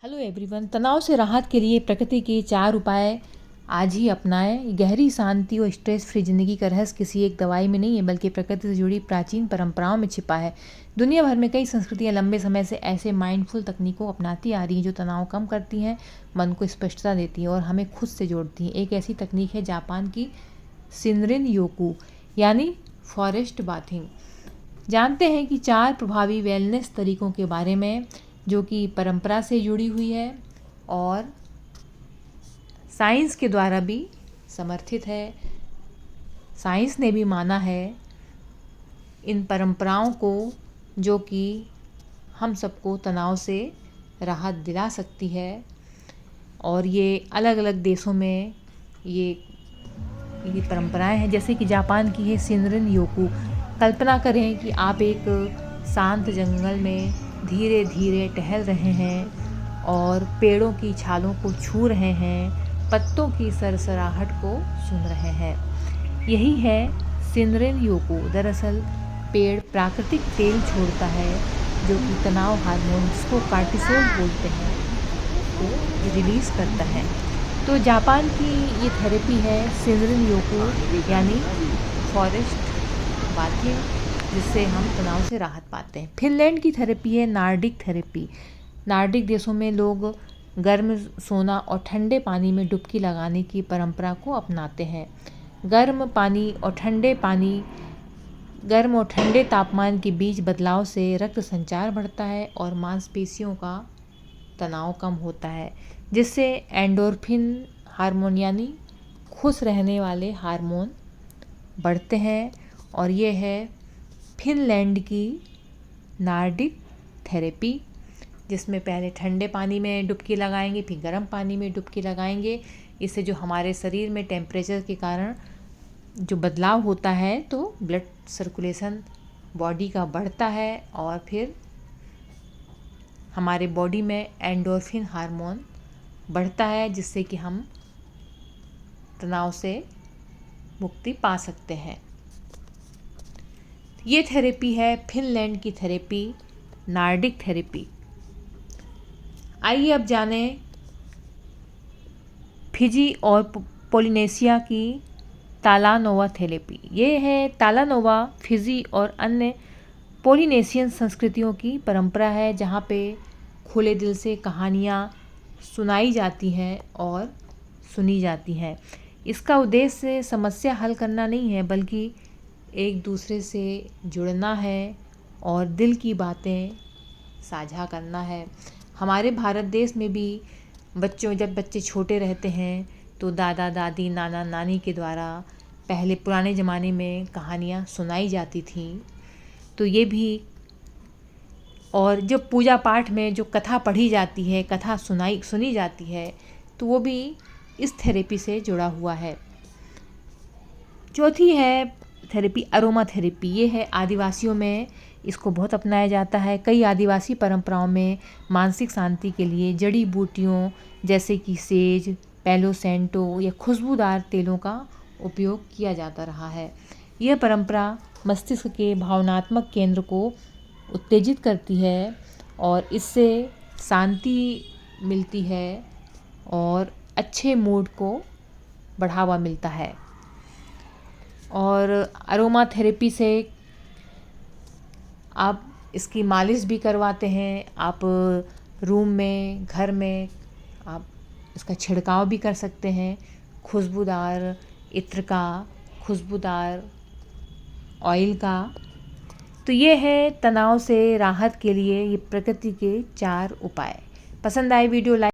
Hello everyone. तनाव से राहत के लिए प्रकृति के 4 उपाय आज ही अपनाएं। गहरी शांति और स्ट्रेस फ्री ज़िंदगी का रहस्य किसी एक दवाई में नहीं है, बल्कि प्रकृति से जुड़ी प्राचीन परंपराओं में छिपा है। दुनिया भर में कई संस्कृतियां लंबे समय से ऐसे माइंडफुल तकनीकों को अपनाती आ रही हैं जो तनाव कम करती हैं, मन को स्पष्टता देती हैं और हमें खुद से जोड़ती हैं। एक ऐसी तकनीक है जापान की शिनरिन योकू यानी फॉरेस्ट बाथिंग। जानते हैं कि 4 प्रभावी वेलनेस तरीकों के बारे में जो कि परंपरा से जुड़ी हुई है और साइंस के द्वारा भी समर्थित है। साइंस ने भी माना है इन परंपराओं को, जो कि हम सबको तनाव से राहत दिला सकती है। और ये अलग अलग देशों में ये परंपराएं हैं। जैसे कि जापान की है शिनरिन योकू। कल्पना करें कि आप एक शांत जंगल में धीरे धीरे टहल रहे हैं और पेड़ों की छालों को छू रहे हैं, पत्तों की सरसराहट को सुन रहे हैं। यही है शिनरिन योकू। दरअसल पेड़ प्राकृतिक तेल छोड़ता है जो कि तनाव हार्मोन, जिसको कार्टिसोल बोलते हैं, को रिलीज़ करता है। तो जापान की ये थेरेपी है शिनरिन योकू यानी फॉरेस्ट बाथिंग, जिससे हम तनाव से राहत पाते हैं। फिनलैंड की थेरेपी है नार्डिक थेरेपी। नार्डिक देशों में लोग गर्म सोना और ठंडे पानी में डुबकी लगाने की परंपरा को अपनाते हैं। गर्म और ठंडे तापमान के बीच बदलाव से रक्त संचार बढ़ता है और मांसपेशियों का तनाव कम होता है, जिससे एंडोर्फिन हार्मोन यानी खुश रहने वाले हार्मोन बढ़ते हैं। और ये है फिनलैंड की नार्डिक थेरेपी, जिसमें पहले ठंडे पानी में डुबकी लगाएंगे, फिर गर्म पानी में डुबकी लगाएंगे। इससे जो हमारे शरीर में टेम्परेचर के कारण जो बदलाव होता है, तो ब्लड सर्कुलेशन बॉडी का बढ़ता है और फिर हमारे बॉडी में एंडोर्फिन हार्मोन बढ़ता है, जिससे कि हम तनाव से मुक्ति पा सकते हैं। ये थेरेपी है फिनलैंड की थेरेपी, नार्डिक थेरेपी। आइए अब जानें फिजी और पोलिनेशिया की तालानोवा थेरेपी। ये है तालानोवा फिजी और अन्य पोलिनेशियन संस्कृतियों की परंपरा है, जहाँ पे खुले दिल से कहानियाँ सुनाई जाती हैं और सुनी जाती हैं। इसका उद्देश्य समस्या हल करना नहीं है, बल्कि एक दूसरे से जुड़ना है और दिल की बातें साझा करना है। हमारे भारत देश में भी जब बच्चे छोटे रहते हैं तो दादा दादी, नाना नानी के द्वारा पहले पुराने ज़माने में कहानियाँ सुनाई जाती थीं। तो ये भी, और जो पूजा पाठ में जो कथा पढ़ी जाती है, कथा सुनी जाती है, तो वो भी इस थेरेपी से जुड़ा हुआ है। चौथी है थेरेपी अरोमा थेरेपी। ये है आदिवासियों में इसको बहुत अपनाया जाता है। कई आदिवासी परंपराओं में मानसिक शांति के लिए जड़ी बूटियों जैसे कि सेज, पैलो सैंटो या खुशबूदार तेलों का उपयोग किया जाता रहा है। यह परंपरा मस्तिष्क के भावनात्मक केंद्र को उत्तेजित करती है और इससे शांति मिलती है और अच्छे मूड को बढ़ावा मिलता है। और अरोमा थेरेपी से आप इसकी मालिश भी करवाते हैं। आप रूम में, घर में आप इसका छिड़काव भी कर सकते हैं, खुशबूदार इत्र का, खुशबूदार ऑयल का। तो ये है तनाव से राहत के लिए ये प्रकृति के 4 उपाय। पसंद आए वीडियो लाइक